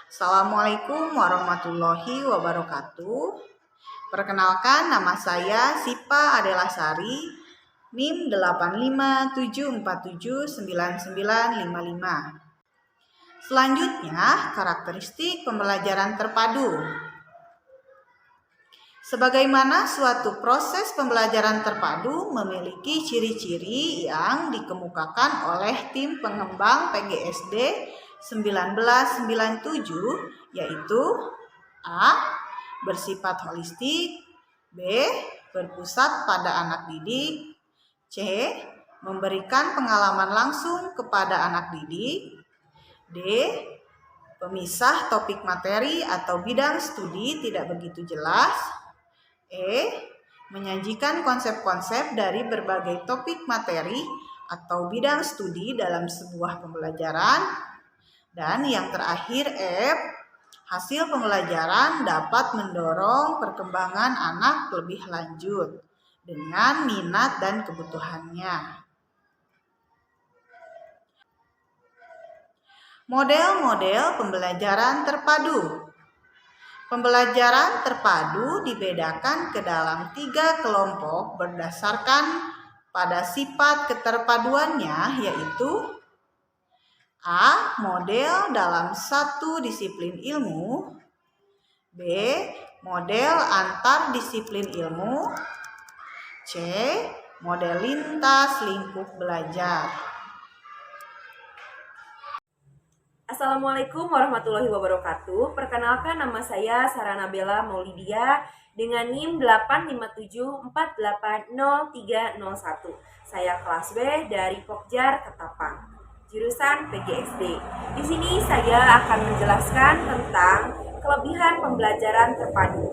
Assalamualaikum warahmatullahi wabarakatuh. Perkenalkan, nama saya Sipa Adelasari, NIM 8574799955. Selanjutnya, karakteristik pembelajaran terpadu. Sebagaimana suatu proses pembelajaran terpadu memiliki ciri-ciri yang dikemukakan oleh tim pengembang PGSD 1997, yaitu A. Bersifat holistik, B. Berpusat pada anak didik, C. Memberikan pengalaman langsung kepada anak didik, D. Pemisah topik materi atau bidang studi tidak begitu jelas, E. Menyajikan konsep-konsep dari berbagai topik materi atau bidang studi dalam sebuah pembelajaran, dan yang terakhir F. Hasil pembelajaran dapat mendorong perkembangan anak lebih lanjut dengan minat dan kebutuhannya. Model-model pembelajaran terpadu. Pembelajaran terpadu dibedakan ke dalam 3 kelompok berdasarkan pada sifat keterpaduannya, yaitu A. Model dalam satu disiplin ilmu, B. Model antar disiplin ilmu, C. Model lintas lingkup belajar. Assalamualaikum warahmatullahi wabarakatuh. Perkenalkan, nama saya Sarana Bella Maulidia dengan NIM 85748031. Saya kelas B dari Pokjar Ketapang, jurusan PGSD. Di sini saya akan menjelaskan tentang kelebihan pembelajaran terpadu.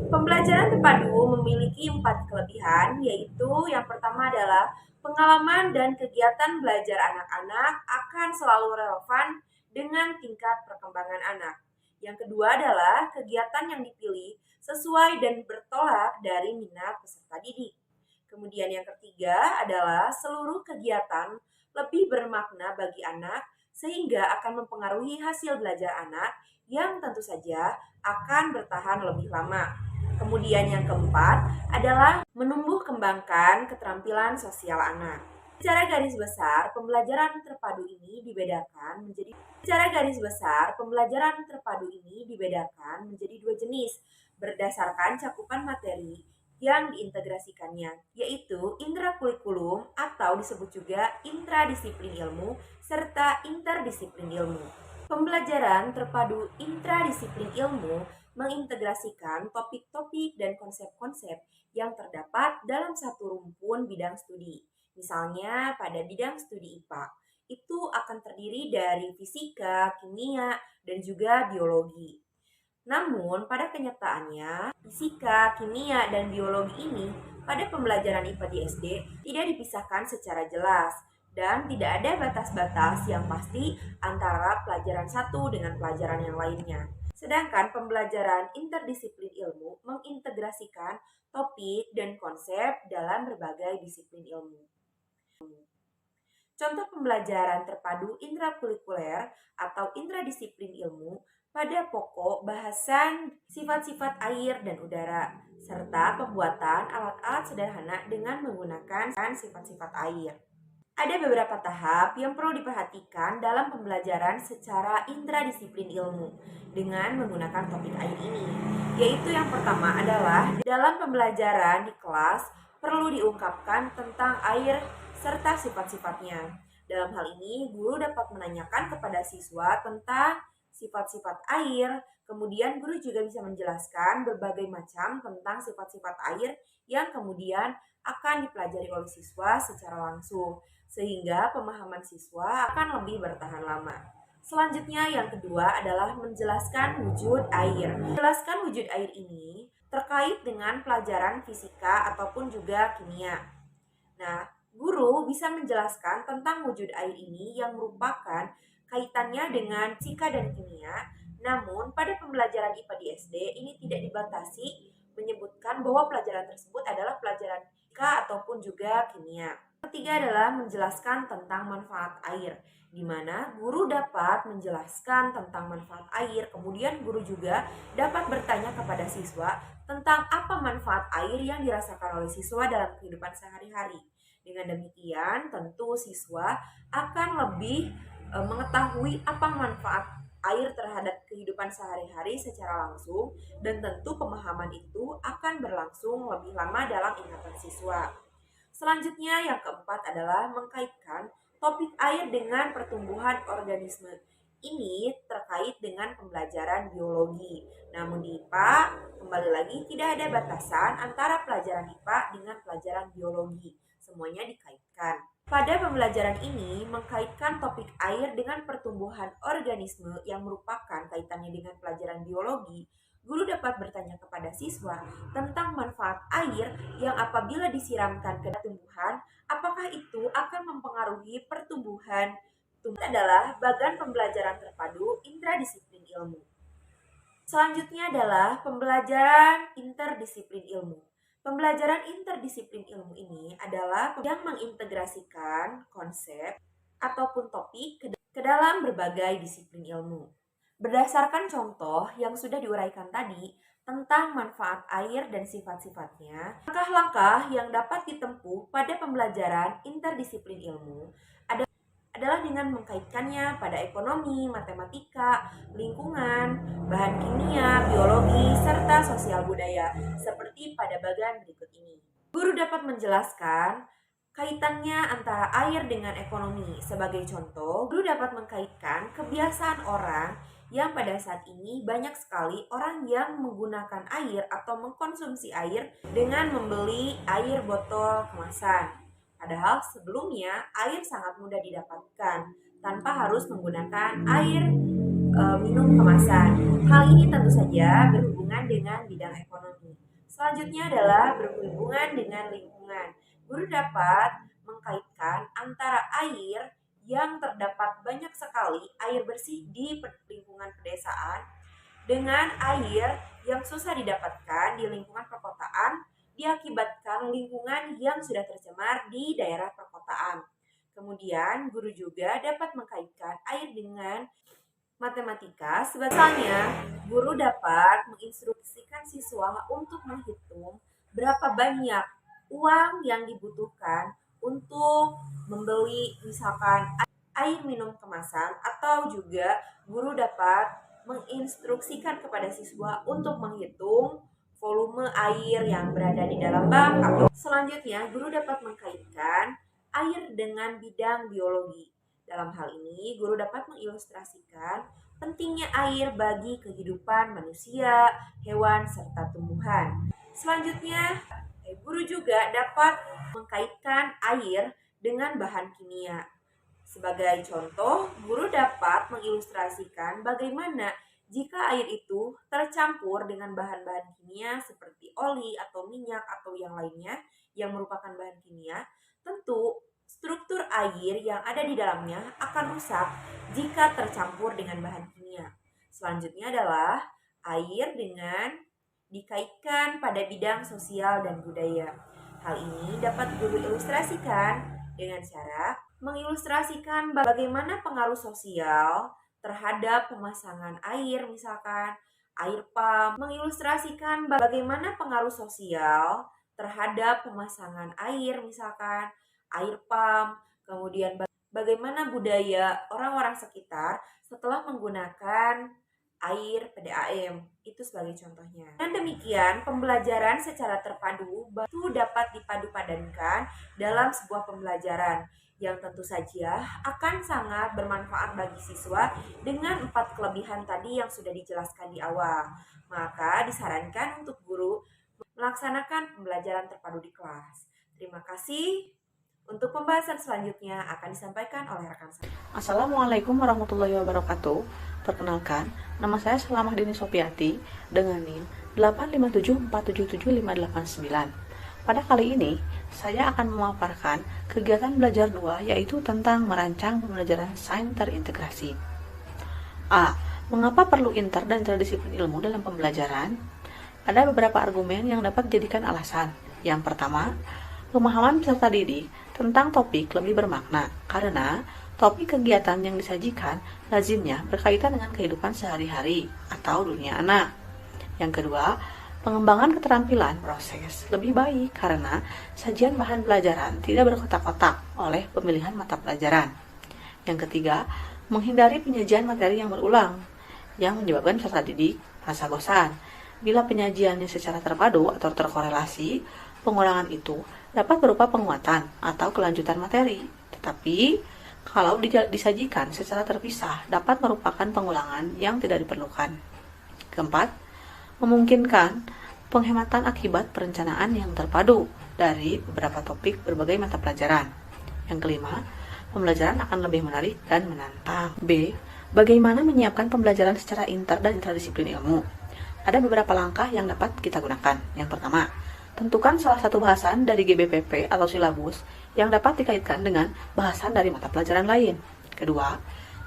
Pembelajaran terpadu memiliki 4 kelebihan, yaitu yang pertama adalah pengalaman dan kegiatan belajar anak-anak akan selalu relevan dengan tingkat perkembangan anak. Yang kedua adalah kegiatan yang dipilih sesuai dan bertolak dari minat peserta didik. Kemudian yang ketiga adalah seluruh kegiatan lebih bermakna bagi anak sehingga akan mempengaruhi hasil belajar anak yang tentu saja akan bertahan lebih lama. Kemudian yang keempat adalah menumbuh kembangkan keterampilan sosial anak. Secara garis besar, pembelajaran terpadu ini dibedakan menjadi dua jenis berdasarkan cakupan materi yang diintegrasikannya, yaitu intrakurrikulum atau disebut juga intradisiplin ilmu serta interdisiplin ilmu. Pembelajaran terpadu intradisiplin ilmu mengintegrasikan topik-topik dan konsep-konsep yang terdapat dalam satu rumpun bidang studi. Misalnya pada bidang studi IPA, itu akan terdiri dari fisika, kimia, dan juga biologi. Namun pada kenyataannya, fisika, kimia, dan biologi ini pada pembelajaran IPA di SD tidak dipisahkan secara jelas dan tidak ada batas-batas yang pasti antara pelajaran satu dengan pelajaran yang lainnya. Sedangkan pembelajaran interdisiplin ilmu mengintegrasikan topik dan konsep dalam berbagai disiplin ilmu. Contoh pembelajaran terpadu intrakurikuler atau intradisiplin ilmu pada pokok bahasan sifat-sifat air dan udara, serta pembuatan alat-alat sederhana dengan menggunakan sifat-sifat air. Ada beberapa tahap yang perlu diperhatikan dalam pembelajaran secara intradisiplin ilmu dengan menggunakan topik air ini, yaitu yang pertama adalah dalam pembelajaran di kelas perlu diungkapkan tentang air serta sifat-sifatnya. Dalam hal ini, guru dapat menanyakan kepada siswa tentang sifat-sifat air, kemudian guru juga bisa menjelaskan berbagai macam tentang sifat-sifat air yang kemudian akan dipelajari oleh siswa secara langsung, sehingga pemahaman siswa akan lebih bertahan lama. Selanjutnya yang kedua adalah menjelaskan wujud air. Menjelaskan wujud air ini terkait dengan pelajaran fisika ataupun juga kimia. Nah, guru bisa menjelaskan tentang wujud air ini yang merupakan kaitannya dengan fisika dan kimia. Namun, pada pembelajaran IPA di SD ini tidak dibatasi menyebutkan bahwa pelajaran tersebut adalah pelajaran fisika ataupun juga kimia. ketiga adalah menjelaskan tentang manfaat air, di mana guru dapat menjelaskan tentang manfaat air. Kemudian guru juga dapat bertanya kepada siswa tentang apa manfaat air yang dirasakan oleh siswa dalam kehidupan sehari-hari. Dengan demikian, tentu siswa akan lebih mengetahui apa manfaat air terhadap kehidupan sehari-hari secara langsung, dan tentu pemahaman itu akan berlangsung lebih lama dalam ingatan siswa. Selanjutnya yang keempat adalah mengkaitkan topik air dengan pertumbuhan organisme. Ini terkait dengan pembelajaran biologi. Namun di IPA, kembali lagi tidak ada batasan antara pelajaran IPA dengan pelajaran biologi. Semuanya dikaitkan. Pada pembelajaran ini, mengkaitkan topik air dengan pertumbuhan organisme yang merupakan kaitannya dengan pelajaran biologi, guru dapat bertanya kepada siswa tentang manfaat air yang apabila disiramkan ke tumbuhan, apakah itu akan mempengaruhi pertumbuhan. Itu adalah bagian pembelajaran terpadu intradisiplin ilmu. Selanjutnya adalah pembelajaran interdisiplin ilmu. Pembelajaran interdisiplin ilmu ini adalah yang mengintegrasikan konsep ataupun topik ke dalam berbagai disiplin ilmu. Berdasarkan contoh yang sudah diuraikan tadi tentang manfaat air dan sifat-sifatnya, langkah-langkah yang dapat ditempuh pada pembelajaran interdisiplin ilmu adalah dengan mengkaitkannya pada ekonomi, matematika, lingkungan, bahan kimia, biologi, serta sosial budaya, seperti pada bagian berikut ini. Guru dapat menjelaskan kaitannya antara air dengan ekonomi. Sebagai contoh, guru dapat mengkaitkan kebiasaan orang yang pada saat ini banyak sekali orang yang menggunakan air atau mengkonsumsi air dengan membeli air botol kemasan. Padahal sebelumnya air sangat mudah didapatkan tanpa harus menggunakan air minum kemasan. Hal ini tentu saja berhubungan dengan bidang ekonomi. Selanjutnya adalah berhubungan dengan lingkungan. Guru dapat mengkaitkan antara air yang terdapat banyak sekali air bersih di lingkungan pedesaan dengan air yang susah didapatkan di lingkungan perkotaan diakibatkan lingkungan yang sudah tercemar di daerah perkotaan. Kemudian guru juga dapat mengkaitkan air dengan matematika. Misalnya, guru dapat menginstruksikan siswa untuk menghitung berapa banyak uang yang dibutuhkan untuk membeli misalkan air minum kemasan, atau juga guru dapat menginstruksikan kepada siswa untuk menghitung volume air yang berada di dalam bak. Selanjutnya, guru dapat mengkaitkan air dengan bidang biologi. Dalam hal ini, guru dapat mengilustrasikan pentingnya air bagi kehidupan manusia, hewan, serta tumbuhan. Selanjutnya, guru juga dapat mengkaitkan air dengan bahan kimia. Sebagai contoh, guru dapat mengilustrasikan bagaimana jika air itu tercampur dengan bahan-bahan kimia seperti oli atau minyak atau yang lainnya yang merupakan bahan kimia, tentu struktur air yang ada di dalamnya akan rusak jika tercampur dengan bahan kimia. Selanjutnya adalah air dengan dikaitkan pada bidang sosial dan budaya. Hal ini dapat guru ilustrasikan dengan cara mengilustrasikan bagaimana pengaruh sosial terhadap pemasangan air, misalkan air pump, mengilustrasikan bagaimana pengaruh sosial terhadap pemasangan air, misalkan air pump, kemudian bagaimana budaya orang-orang sekitar setelah menggunakan air PDAM, itu sebagai contohnya. Dan demikian, pembelajaran secara terpadu itu dapat dipadu-padankan dalam sebuah pembelajaran yang tentu saja akan sangat bermanfaat bagi siswa dengan 4 kelebihan tadi yang sudah dijelaskan di awal. Maka disarankan untuk guru melaksanakan pembelajaran terpadu di kelas. Terima kasih. Untuk pembahasan selanjutnya akan disampaikan oleh rekan saya. Assalamualaikum warahmatullahi wabarakatuh. Perkenalkan, nama saya Selamahdini Sopiati dengan NIM 857477589. Pada kali ini, saya akan memaparkan kegiatan belajar 2, yaitu tentang merancang pembelajaran sains terintegrasi. A. Mengapa perlu inter dan interdisiplin ilmu dalam pembelajaran? Ada beberapa argumen yang dapat dijadikan alasan. Yang pertama, pemahaman peserta didik tentang topik lebih bermakna karena topik kegiatan yang disajikan lazimnya berkaitan dengan kehidupan sehari-hari atau dunia anak. Yang kedua, pengembangan keterampilan proses lebih baik karena sajian bahan pelajaran tidak berkotak-kotak oleh pemilihan mata pelajaran. Yang ketiga, menghindari penyajian materi yang berulang yang menyebabkan peserta didik merasa bosan. Bila penyajiannya secara terpadu atau terkorelasi, pengulangan itu dapat berupa penguatan atau kelanjutan materi. Tetapi, kalau disajikan secara terpisah, dapat merupakan pengulangan yang tidak diperlukan. Keempat, memungkinkan penghematan akibat perencanaan yang terpadu dari beberapa topik berbagai mata pelajaran. Yang kelima, pembelajaran akan lebih menarik dan menantang. B. Bagaimana menyiapkan pembelajaran secara inter dan interdisiplin ilmu? Ada beberapa langkah yang dapat kita gunakan. Yang pertama, tentukan salah satu bahasan dari GBPP atau silabus yang dapat dikaitkan dengan bahasan dari mata pelajaran lain. Kedua,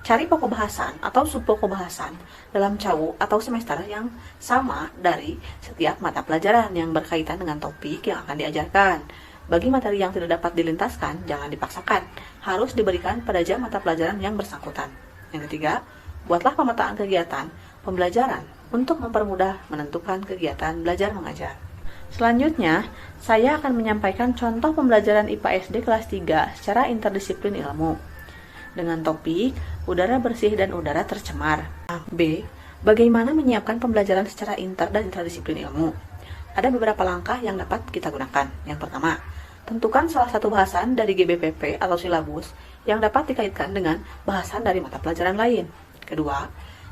cari pokok bahasan atau subpokok bahasan dalam CAWU atau semester yang sama dari setiap mata pelajaran yang berkaitan dengan topik yang akan diajarkan. Bagi materi yang tidak dapat dilintaskan, jangan dipaksakan, harus diberikan pada jam mata pelajaran yang bersangkutan. Yang ketiga, buatlah pemetaan kegiatan pembelajaran untuk mempermudah menentukan kegiatan belajar mengajar. Selanjutnya, saya akan menyampaikan contoh pembelajaran IPA SD kelas 3 secara interdisiplin ilmu dengan topik udara bersih dan udara tercemar. B. Bagaimana menyiapkan pembelajaran secara inter dan interdisiplin ilmu? Ada beberapa langkah yang dapat kita gunakan. Yang pertama, tentukan salah satu bahasan dari GBPP atau silabus yang dapat dikaitkan dengan bahasan dari mata pelajaran lain. Kedua,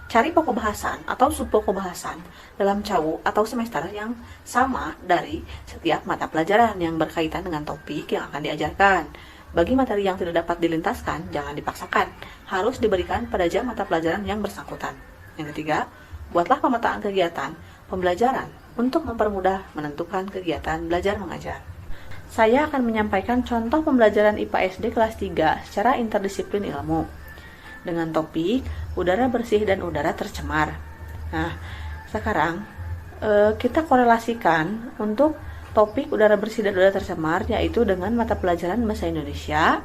cari pokok bahasan atau subpokok bahasan dalam CAWU atau semester yang sama dari setiap mata pelajaran yang berkaitan dengan topik yang akan diajarkan. Bagi materi yang tidak dapat dilintaskan, jangan dipaksakan, harus diberikan pada jam mata pelajaran yang bersangkutan. Yang ketiga, buatlah pemetaan kegiatan pembelajaran untuk mempermudah menentukan kegiatan belajar mengajar. Saya akan menyampaikan contoh pembelajaran IPA SD kelas 3 secara interdisiplin ilmu dengan topik udara bersih dan udara tercemar. Nah, sekarang kita korelasikan untuk topik udara bersih dan udara tercemar yaitu dengan mata pelajaran Bahasa Indonesia,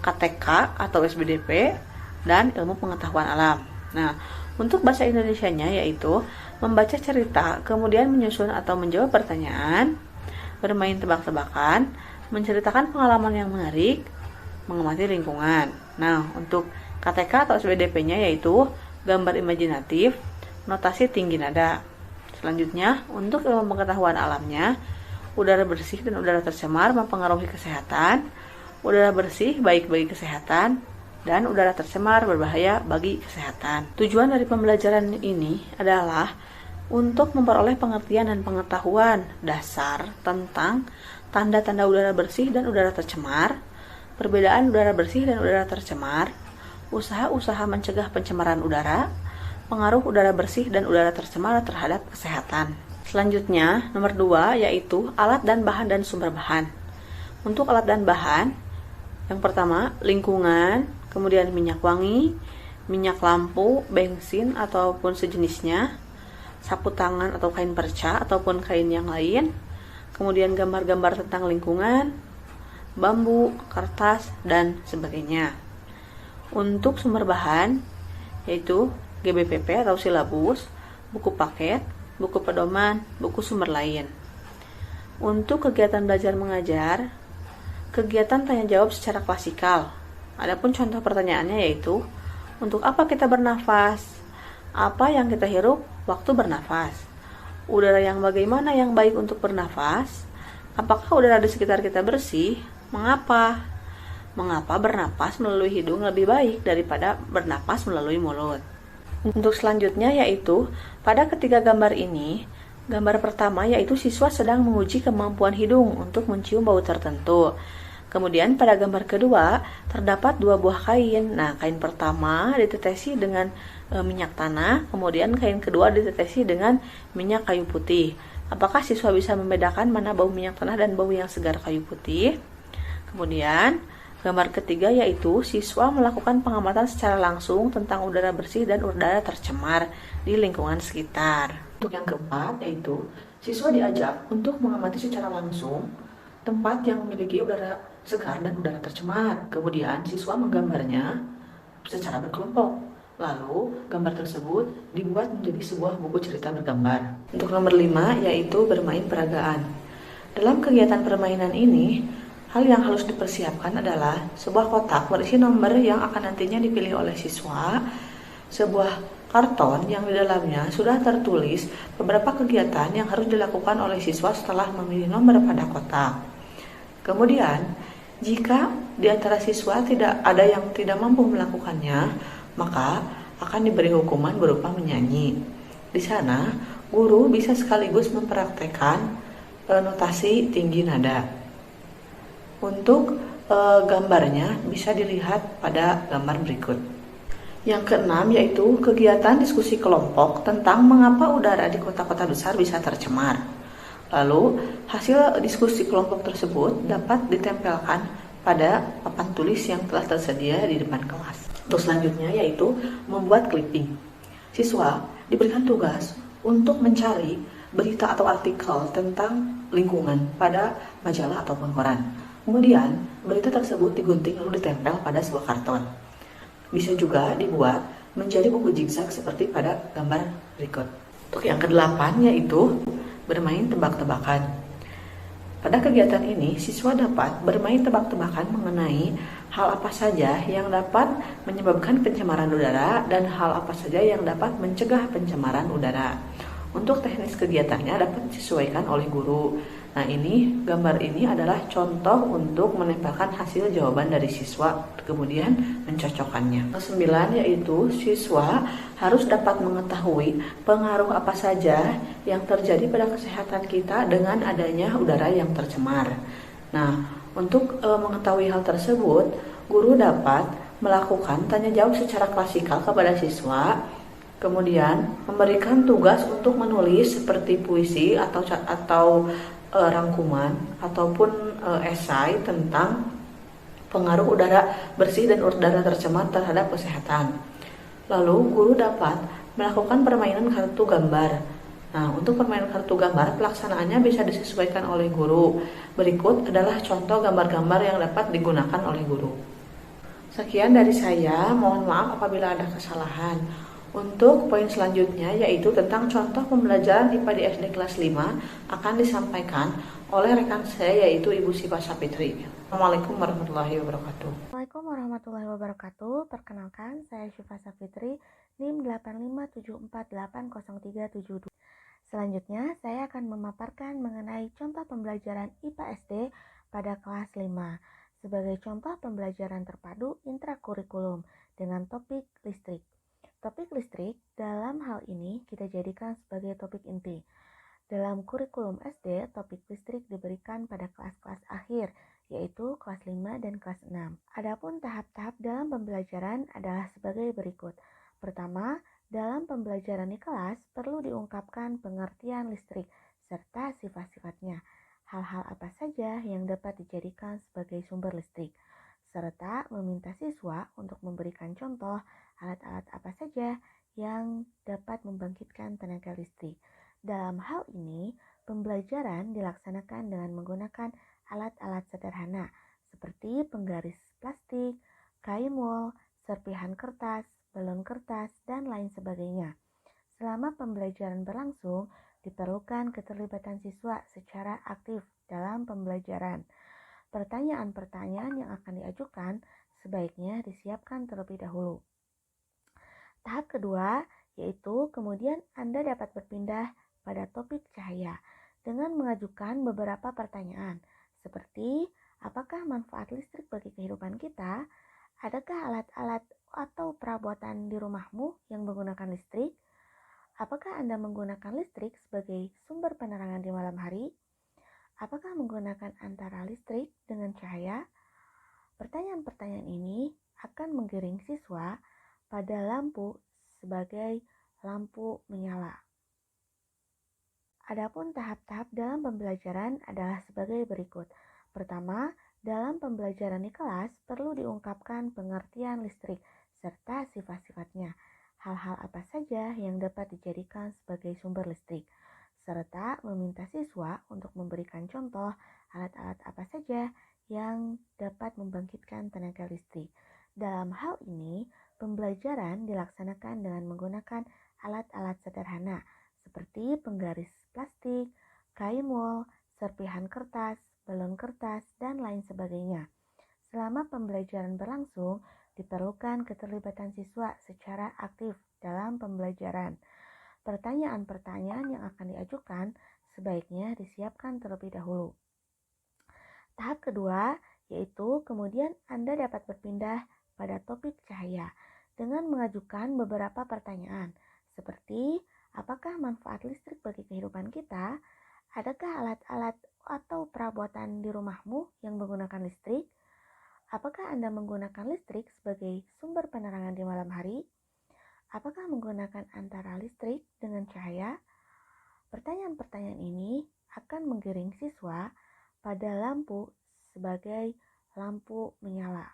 KTK atau SBDP, dan Ilmu Pengetahuan Alam. Nah, untuk bahasa Indonesianya yaitu membaca cerita, kemudian menyusun atau menjawab pertanyaan, bermain tebak-tebakan, menceritakan pengalaman yang menarik, mengamati lingkungan. Nah, untuk KTK atau SBDP-nya yaitu gambar imajinatif, notasi tinggi nada. Selanjutnya, untuk ilmu pengetahuan alamnya, udara bersih dan udara tercemar mempengaruhi kesehatan, udara bersih baik bagi kesehatan, dan udara tercemar berbahaya bagi kesehatan. Tujuan dari pembelajaran ini adalah untuk memperoleh pengertian dan pengetahuan dasar tentang tanda-tanda udara bersih dan udara tercemar, perbedaan udara bersih dan udara tercemar, usaha-usaha mencegah pencemaran udara, pengaruh udara bersih dan udara tercemar terhadap kesehatan. Selanjutnya, nomor 2 yaitu alat dan bahan dan sumber bahan. Untuk alat dan bahan, yang pertama lingkungan, kemudian minyak wangi, minyak lampu, bensin ataupun sejenisnya, sapu tangan atau kain perca ataupun kain yang lain, kemudian gambar-gambar tentang lingkungan, bambu, kertas, dan sebagainya. Untuk sumber bahan yaitu GBPP atau silabus, buku paket, buku pedoman, buku sumber lain. Untuk kegiatan belajar mengajar, kegiatan tanya jawab secara klasikal. Adapun contoh pertanyaannya yaitu, untuk apa kita bernafas? Apa yang kita hirup waktu bernafas? Udara yang bagaimana yang baik untuk bernafas? Apakah udara di sekitar kita bersih? Mengapa? Mengapa bernapas melalui hidung lebih baik daripada bernapas melalui mulut? Untuk selanjutnya yaitu, pada ketiga gambar ini, gambar pertama yaitu siswa sedang menguji kemampuan hidung untuk mencium bau tertentu. Kemudian pada gambar kedua, terdapat 2 buah kain. Nah, kain pertama ditetesi dengan minyak tanah, kemudian kain kedua ditetesi dengan minyak kayu putih. Apakah siswa bisa membedakan mana bau minyak tanah dan bau yang segar kayu putih? Kemudian, gambar ketiga yaitu siswa melakukan pengamatan secara langsung tentang udara bersih dan udara tercemar di lingkungan sekitar. Untuk yang keempat yaitu siswa diajak untuk mengamati secara langsung tempat yang memiliki udara segar dan udara tercemar. Kemudian siswa menggambarnya secara berkelompok. Lalu gambar tersebut dibuat menjadi sebuah buku cerita bergambar. Untuk nomor 5 yaitu bermain peragaan. Dalam kegiatan permainan ini, hal yang harus dipersiapkan adalah sebuah kotak berisi nomor yang akan nantinya dipilih oleh siswa, sebuah karton yang di dalamnya sudah tertulis beberapa kegiatan yang harus dilakukan oleh siswa setelah memilih nomor pada kotak. Kemudian, jika di antara siswa tidak ada yang tidak mampu melakukannya, maka akan diberi hukuman berupa menyanyi. Di sana, guru bisa sekaligus mempraktekkan notasi tinggi nada. Untuk gambarnya bisa dilihat pada gambar berikut. Yang keenam yaitu kegiatan diskusi kelompok tentang mengapa udara di kota-kota besar bisa tercemar. Lalu, hasil diskusi kelompok tersebut dapat ditempelkan pada papan tulis yang telah tersedia di depan kelas. Untuk selanjutnya yaitu membuat clipping. Siswa diberikan tugas untuk mencari berita atau artikel tentang lingkungan pada majalah ataupun koran. Kemudian, berita tersebut digunting lalu ditempel pada sebuah karton. Bisa juga dibuat menjadi buku zigzag seperti pada gambar berikut. Untuk yang ke-8 yaitu bermain tebak-tebakan. Pada kegiatan ini, siswa dapat bermain tebak-tebakan mengenai hal apa saja yang dapat menyebabkan pencemaran udara dan hal apa saja yang dapat mencegah pencemaran udara. Untuk teknis kegiatannya dapat disesuaikan oleh guru. Nah, gambar ini adalah contoh untuk menempelkan hasil jawaban dari siswa, kemudian mencocokkannya. Yang 9 yaitu siswa harus dapat mengetahui pengaruh apa saja yang terjadi pada kesehatan kita dengan adanya udara yang tercemar. Nah, untuk mengetahui hal tersebut, guru dapat melakukan tanya jawab secara klasikal kepada siswa, kemudian memberikan tugas untuk menulis seperti puisi atau rangkuman ataupun esai tentang pengaruh udara bersih dan udara tercemar terhadap kesehatan. Lalu guru dapat melakukan permainan kartu gambar. Nah, untuk permainan kartu gambar pelaksanaannya bisa disesuaikan oleh guru. Berikut adalah contoh gambar-gambar yang dapat digunakan oleh guru. Sekian dari saya, mohon maaf apabila ada kesalahan. Untuk poin selanjutnya yaitu tentang contoh pembelajaran IPA di SD kelas 5 akan disampaikan oleh rekan saya yaitu Ibu Siva Sapitri. Assalamualaikum warahmatullahi wabarakatuh. Assalamualaikum warahmatullahi wabarakatuh. Perkenalkan, saya Syifa Sapitri, NIM 85748037. Selanjutnya, saya akan memaparkan mengenai contoh pembelajaran IPA SD pada kelas 5 sebagai contoh pembelajaran terpadu intrakurikulum dengan topik listrik. Topik listrik dalam hal ini kita jadikan sebagai topik inti. Dalam kurikulum SD, topik listrik diberikan pada kelas-kelas akhir, yaitu kelas 5 dan kelas 6. Adapun tahap-tahap dalam pembelajaran adalah sebagai berikut. Pertama, dalam pembelajaran di kelas perlu diungkapkan pengertian listrik serta sifat-sifatnya. Hal-hal apa saja yang dapat dijadikan sebagai sumber listrik, serta meminta siswa untuk memberikan contoh alat-alat apa saja yang dapat membangkitkan tenaga listrik. Dalam hal ini, pembelajaran dilaksanakan dengan menggunakan alat-alat sederhana seperti penggaris plastik, kain wol, serpihan kertas, balon kertas, dan lain sebagainya. Selama pembelajaran berlangsung, diperlukan keterlibatan siswa secara aktif dalam pembelajaran. Pertanyaan-pertanyaan yang akan diajukan sebaiknya disiapkan terlebih dahulu. Tahap kedua, yaitu kemudian Anda dapat berpindah pada topik cahaya dengan mengajukan beberapa pertanyaan, seperti apakah manfaat listrik bagi kehidupan kita? Adakah alat-alat atau perabotan di rumahmu yang menggunakan listrik? Apakah Anda menggunakan listrik sebagai sumber penerangan di malam hari? Apakah menggunakan antara listrik dengan cahaya? Pertanyaan-pertanyaan ini akan menggiring siswa pada lampu sebagai lampu menyala. Adapun tahap-tahap dalam pembelajaran adalah sebagai berikut. Pertama, dalam pembelajaran di kelas perlu diungkapkan pengertian listrik serta sifat-sifatnya. Hal-hal apa saja yang dapat dijadikan sebagai sumber listrik, serta meminta siswa untuk memberikan contoh alat-alat apa saja yang dapat membangkitkan tenaga listrik. Dalam hal ini, pembelajaran dilaksanakan dengan menggunakan alat-alat sederhana seperti penggaris plastik, kain wol, serpihan kertas, balon kertas, dan lain sebagainya. Selama pembelajaran berlangsung, diperlukan keterlibatan siswa secara aktif dalam pembelajaran. Pertanyaan-pertanyaan yang akan diajukan sebaiknya disiapkan terlebih dahulu. Tahap kedua, yaitu kemudian Anda dapat berpindah pada topik cahaya dengan mengajukan beberapa pertanyaan, seperti apakah manfaat listrik bagi kehidupan kita? Adakah alat-alat atau perabotan di rumahmu yang menggunakan listrik? Apakah Anda menggunakan listrik sebagai sumber penerangan di malam hari? Apakah menggunakan antara listrik dengan cahaya? Pertanyaan-pertanyaan ini akan menggiring siswa pada lampu sebagai lampu menyala.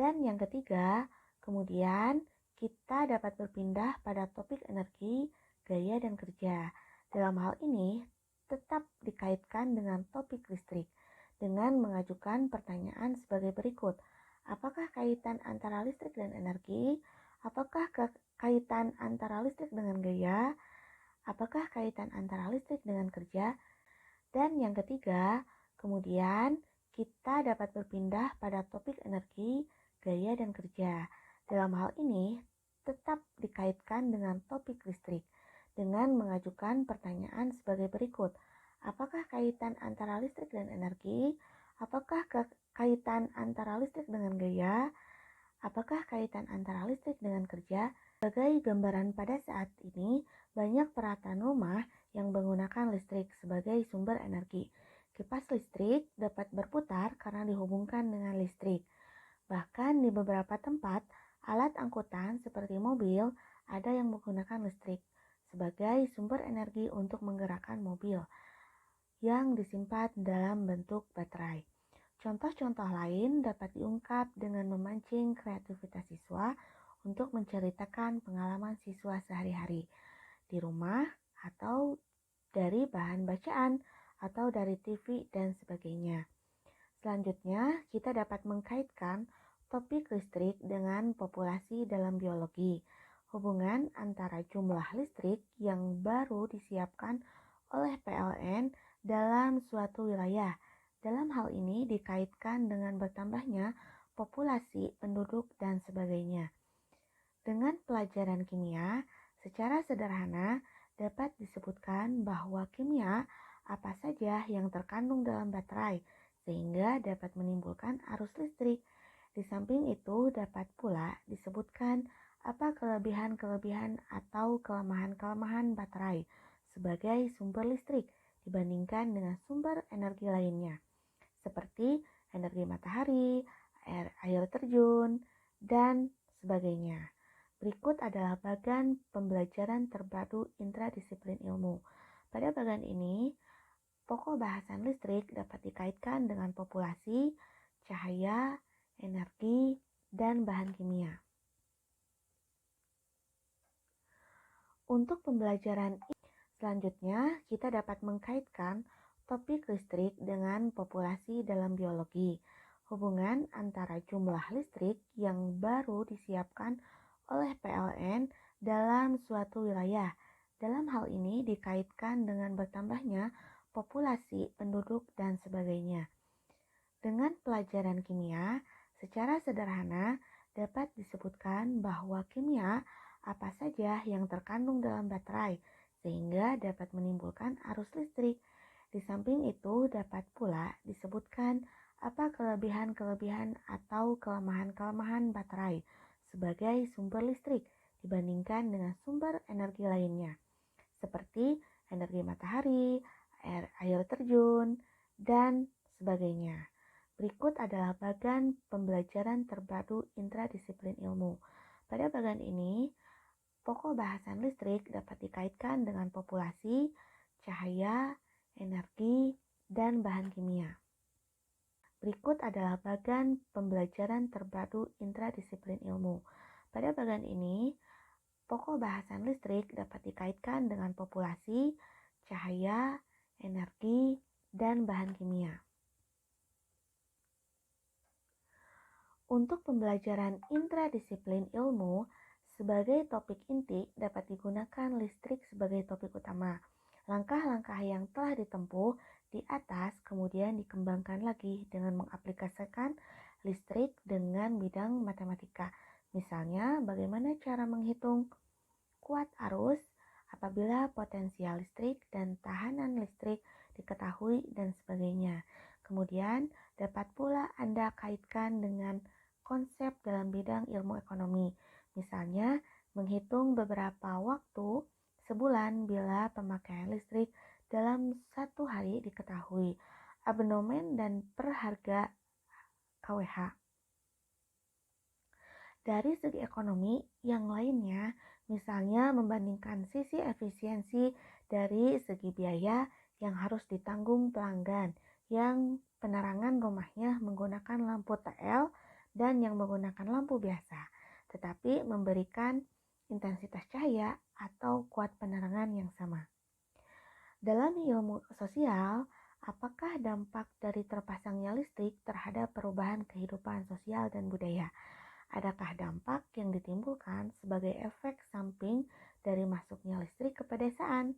Dan yang ketiga, kemudian kita dapat berpindah pada topik energi, gaya, dan kerja. Dalam hal ini, tetap dikaitkan dengan topik listrik dengan mengajukan pertanyaan sebagai berikut. Apakah kaitan antara listrik dan energi? Apakah kaitan antara listrik dengan gaya? Apakah kaitan antara listrik dengan kerja? Dan yang ketiga, kemudian kita dapat berpindah pada topik energi, gaya, dan kerja. Dalam hal ini, tetap dikaitkan dengan topik listrik dengan mengajukan pertanyaan sebagai berikut. Apakah kaitan antara listrik dan energi? Apakah kaitan antara listrik dengan gaya? Apakah kaitan antara listrik dengan kerja? Sebagai gambaran pada saat ini, banyak peralatan rumah yang menggunakan listrik sebagai sumber energi. Kipas listrik dapat berputar karena dihubungkan dengan listrik. Bahkan di beberapa tempat, alat angkutan seperti mobil ada yang menggunakan listrik sebagai sumber energi untuk menggerakkan mobil yang disimpan dalam bentuk baterai. Contoh-contoh lain dapat diungkap dengan memancing kreativitas siswa untuk menceritakan pengalaman siswa sehari-hari di rumah atau dari bahan bacaan atau dari TV dan sebagainya. Selanjutnya, kita dapat mengkaitkan topik listrik dengan populasi dalam biologi. Hubungan antara jumlah listrik yang baru disiapkan oleh PLN dalam suatu wilayah. Dalam hal ini dikaitkan dengan bertambahnya populasi, penduduk, dan sebagainya. Dengan pelajaran kimia, secara sederhana dapat disebutkan bahwa kimia apa saja yang terkandung dalam baterai sehingga dapat menimbulkan arus listrik. Di samping itu dapat pula disebutkan apa kelebihan-kelebihan atau kelemahan-kelemahan baterai sebagai sumber listrik dibandingkan dengan sumber energi lainnya, seperti energi matahari, air terjun, dan sebagainya. Berikut adalah bagan pembelajaran terpadu intradisiplin ilmu. Pada bagan ini, pokok bahasan listrik dapat dikaitkan dengan populasi, cahaya, energi, dan bahan kimia. Untuk pembelajaran selanjutnya, kita dapat mengkaitkan topik listrik dengan populasi dalam biologi. Hubungan antara jumlah listrik yang baru disiapkan oleh PLN dalam suatu wilayah. Dalam hal ini dikaitkan dengan bertambahnya populasi, penduduk, dan sebagainya. Dengan pelajaran kimia, secara sederhana dapat disebutkan bahwa kimia apa saja yang terkandung dalam baterai sehingga dapat menimbulkan arus listrik. Di samping itu dapat pula disebutkan apa kelebihan-kelebihan atau kelemahan-kelemahan baterai sebagai sumber listrik dibandingkan dengan sumber energi lainnya, seperti energi matahari, air terjun, dan sebagainya. Berikut adalah bagan pembelajaran terpadu intradisiplin ilmu. Pada bagan ini, pokok bahasan listrik dapat dikaitkan dengan populasi, cahaya, energi, dan bahan kimia. Berikut adalah bagan pembelajaran terpadu intradisiplin ilmu. Pada bagan ini, pokok bahasan listrik dapat dikaitkan dengan populasi, cahaya, energi, dan bahan kimia. Untuk pembelajaran intradisiplin ilmu, sebagai topik inti dapat digunakan listrik sebagai topik utama. Langkah-langkah yang telah ditempuh di atas kemudian dikembangkan lagi dengan mengaplikasikan listrik dengan bidang matematika. Misalnya, bagaimana cara menghitung kuat arus apabila potensial listrik dan tahanan listrik diketahui dan sebagainya. Kemudian, dapat pula Anda kaitkan dengan konsep dalam bidang ilmu ekonomi. Misalnya, menghitung beberapa waktu sebulan bila pemakaian listrik dalam satu hari diketahui, abnomen dan per harga KWH. Dari segi ekonomi, yang lainnya, misalnya membandingkan sisi efisiensi dari segi biaya yang harus ditanggung pelanggan, yang penerangan rumahnya menggunakan lampu TL dan yang menggunakan lampu biasa, tetapi memberikan intensitas cahaya atau kuat penerangan yang sama. Dalam ilmu sosial, apakah dampak dari terpasangnya listrik terhadap perubahan kehidupan sosial dan budaya? Adakah dampak yang ditimbulkan sebagai efek samping dari masuknya listrik ke pedesaan?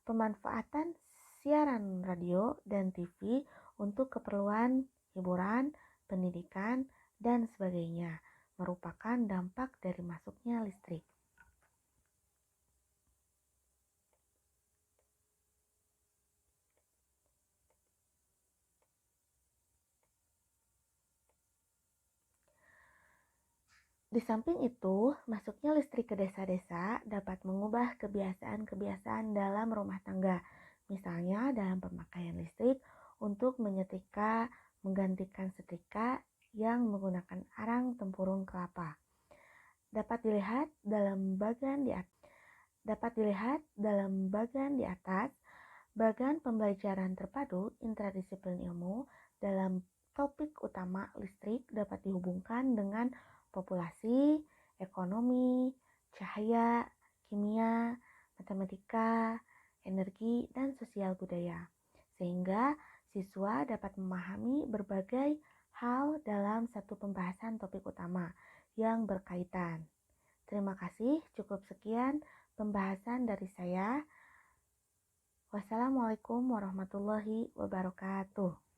Pemanfaatan siaran radio dan TV untuk keperluan hiburan, pendidikan, dan sebagainya merupakan dampak dari masuknya listrik. Di samping itu, masuknya listrik ke desa-desa dapat mengubah kebiasaan-kebiasaan dalam rumah tangga, misalnya dalam pemakaian listrik untuk menyetrika menggantikan setrika yang menggunakan arang tempurung kelapa. Dapat dilihat dalam bagian di atas, bagan pembelajaran terpadu intradisiplin ilmu dalam topik utama listrik dapat dihubungkan dengan populasi, ekonomi, cahaya, kimia, matematika, energi, dan sosial budaya. Sehingga siswa dapat memahami berbagai hal dalam satu pembahasan topik utama yang berkaitan. Terima kasih, cukup sekian pembahasan dari saya. Wassalamualaikum warahmatullahi wabarakatuh.